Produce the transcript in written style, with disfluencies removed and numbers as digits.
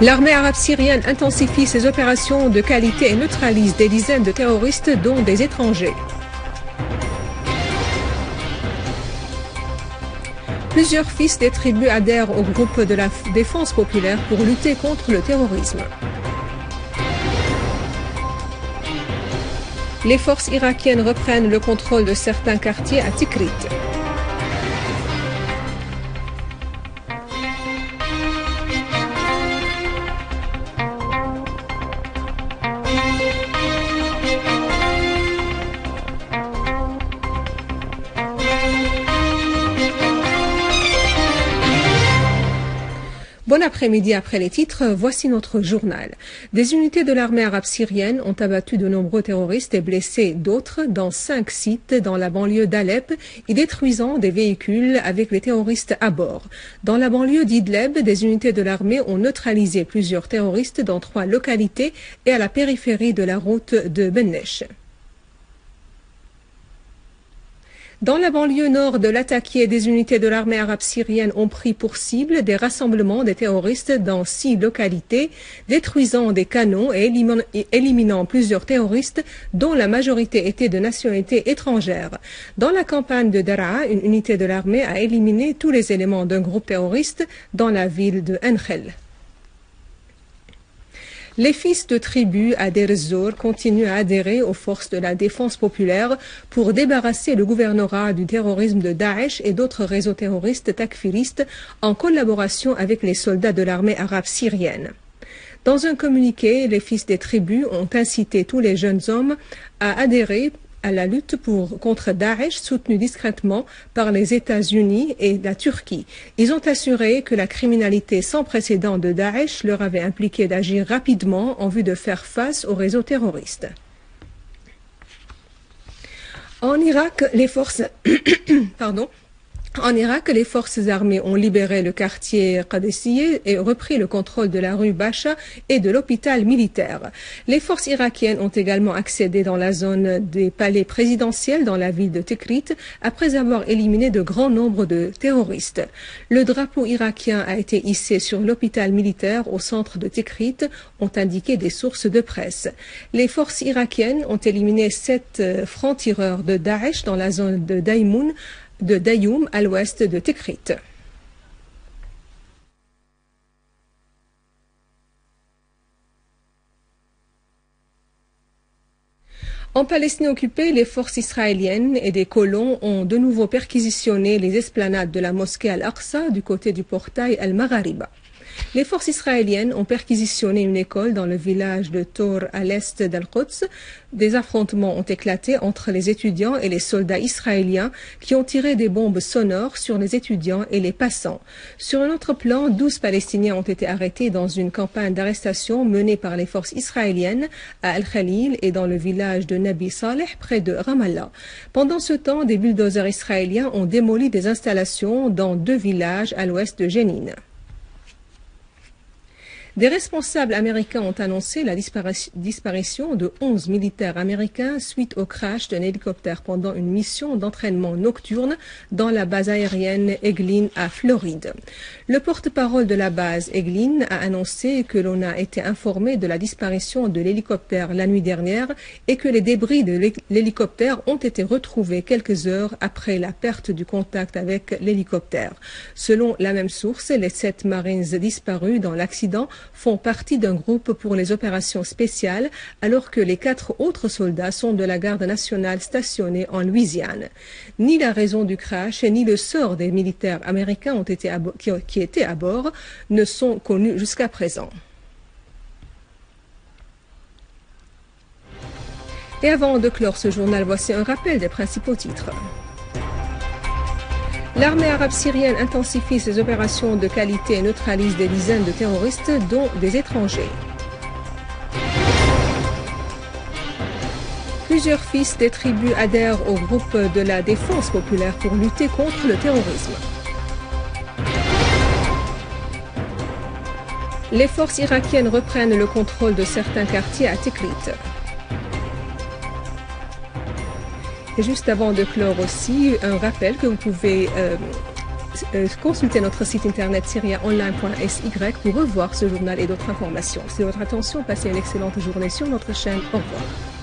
L'armée arabe syrienne intensifie ses opérations de qualité et neutralise des dizaines de terroristes, dont des étrangers. Plusieurs fils des tribus adhèrent au groupe de la défense populaire pour lutter contre le terrorisme. Les forces irakiennes reprennent le contrôle de certains quartiers à Tikrit. Bon après-midi après les titres, voici notre journal. Des unités de l'armée arabe syrienne ont abattu de nombreux terroristes et blessé d'autres dans 5 sites dans la banlieue d'Alep et détruisant des véhicules avec les terroristes à bord. Dans la banlieue d'Idleb, des unités de l'armée ont neutralisé plusieurs terroristes dans 3 localités et à la périphérie de la route de Bennesh. Dans la banlieue nord de Latakia, des unités de l'armée arabe syrienne ont pris pour cible des rassemblements des terroristes dans 6 localités, détruisant des canons et éliminant plusieurs terroristes dont la majorité était de nationalité étrangère. Dans la campagne de Daraa, une unité de l'armée a éliminé tous les éléments d'un groupe terroriste dans la ville de Enkhel. Les fils de tribus à Deir ez-Zor continuent à adhérer aux forces de la défense populaire pour débarrasser le gouvernorat du terrorisme de Daesh et d'autres réseaux terroristes takfiristes en collaboration avec les soldats de l'armée arabe syrienne. Dans un communiqué, les fils des tribus ont incité tous les jeunes hommes à adhérer à la lutte contre Daesh, soutenue discrètement par les États-Unis et la Turquie. Ils ont assuré que la criminalité sans précédent de Daesh leur avait impliqué d'agir rapidement en vue de faire face aux réseaux terroristes. En Irak, les forces armées ont libéré le quartier Qadessieh et repris le contrôle de la rue Bacha et de l'hôpital militaire. Les forces irakiennes ont également accédé dans la zone des palais présidentiels dans la ville de Tikrit après avoir éliminé de grands nombres de terroristes. Le drapeau irakien a été hissé sur l'hôpital militaire au centre de Tikrit, ont indiqué des sources de presse. Les forces irakiennes ont éliminé 7 francs-tireurs de Daesh dans la zone de Dayoum à l'ouest de Tikrit. En Palestine occupée, les forces israéliennes et des colons ont de nouveau perquisitionné les esplanades de la mosquée Al-Aqsa du côté du portail Al-Maghariba. Les forces israéliennes ont perquisitionné une école dans le village de Tor à l'est d'Al-Quds. Des affrontements ont éclaté entre les étudiants et les soldats israéliens qui ont tiré des bombes sonores sur les étudiants et les passants. Sur un autre plan, 12 Palestiniens ont été arrêtés dans une campagne d'arrestation menée par les forces israéliennes à Al-Khalil et dans le village de Nabi Saleh près de Ramallah. Pendant ce temps, des bulldozers israéliens ont démoli des installations dans 2 villages à l'ouest de Jénine. Des responsables américains ont annoncé la disparition de 11 militaires américains suite au crash d'un hélicoptère pendant une mission d'entraînement nocturne dans la base aérienne Eglin à Floride. Le porte-parole de la base Eglin a annoncé que l'on a été informé de la disparition de l'hélicoptère la nuit dernière et que les débris de l'hélicoptère ont été retrouvés quelques heures après la perte du contact avec l'hélicoptère. Selon la même source, les 7 Marines disparus dans l'accident font partie d'un groupe pour les opérations spéciales, alors que les 4 autres soldats sont de la garde nationale stationnée en Louisiane. Ni la raison du crash ni le sort des militaires américains qui étaient à bord ne sont connus jusqu'à présent. Et avant de clore ce journal, voici un rappel des principaux titres. L'armée arabe syrienne intensifie ses opérations de qualité et neutralise des dizaines de terroristes, dont des étrangers. Plusieurs fils des tribus adhèrent au groupe de la défense populaire pour lutter contre le terrorisme. Les forces irakiennes reprennent le contrôle de certains quartiers à Tikrit. Et juste avant de clore aussi, un rappel que vous pouvez consultez notre site internet syriaonline.sy pour revoir ce journal et d'autres informations. C'est votre attention. Passez une excellente journée sur notre chaîne. Au revoir.